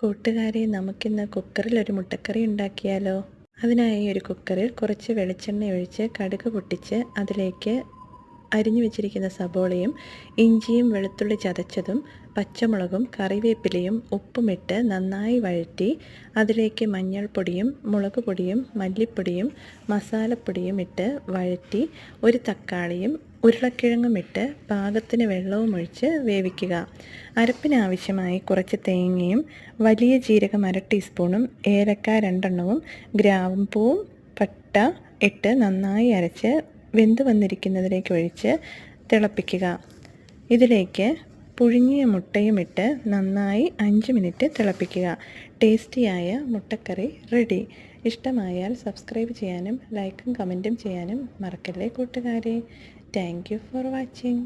കൂട്ടുകാരെ, നമുക്കിന്ന് കുക്കറിൽ ഒരു മുട്ടക്കറി ഉണ്ടാക്കിയാലോ? അതിനായി ഒരു കുക്കറിൽ കുറച്ച് വെളിച്ചെണ്ണ ഒഴിച്ച് കടുക് പൊട്ടിച്ച് അതിലേക്ക് അരിഞ്ഞു വെച്ചിരിക്കുന്ന സബോളയും ഇഞ്ചിയും വെളുത്തുള്ളി ചതച്ചതും പച്ചമുളകും കറിവേപ്പിലയും ഉപ്പുമിട്ട് നന്നായി വഴറ്റി അതിലേക്ക് മഞ്ഞൾപ്പൊടിയും മുളക് പൊടിയും മല്ലിപ്പൊടിയും മസാലപ്പൊടിയും ഇട്ട് വഴറ്റി ഒരു തക്കാളിയും ഉരുളക്കിഴങ്ങും ഇട്ട് പാകത്തിന് വെള്ളവും ഒഴിച്ച് വേവിക്കുക. അരപ്പിനാവശ്യമായി കുറച്ച് തേങ്ങയും വലിയ ജീരകം 1/2 ടീസ്പൂണും ഏലക്ക 2 എണ്ണവും ഗ്രാമ്പൂവും പട്ട ഇട്ട് നന്നായി അരച്ച് വെന്ത് വന്നിരിക്കുന്നതിലേക്ക് ഒഴിച്ച് തിളപ്പിക്കുക. ഇതിലേക്ക് പുഴുങ്ങിയ മുട്ടയും ഇട്ട് നന്നായി 5 മിനിറ്റ് തിളപ്പിക്കുക. ടേസ്റ്റിയായ മുട്ടക്കറി റെഡി. ഇഷ്ടമായാൽ സബ്സ്ക്രൈബ് ചെയ്യാനും ലൈക്കും കമൻറ്റും ചെയ്യാനും മറക്കല്ലേ കൂട്ടുകാരെ. Thank you for watching.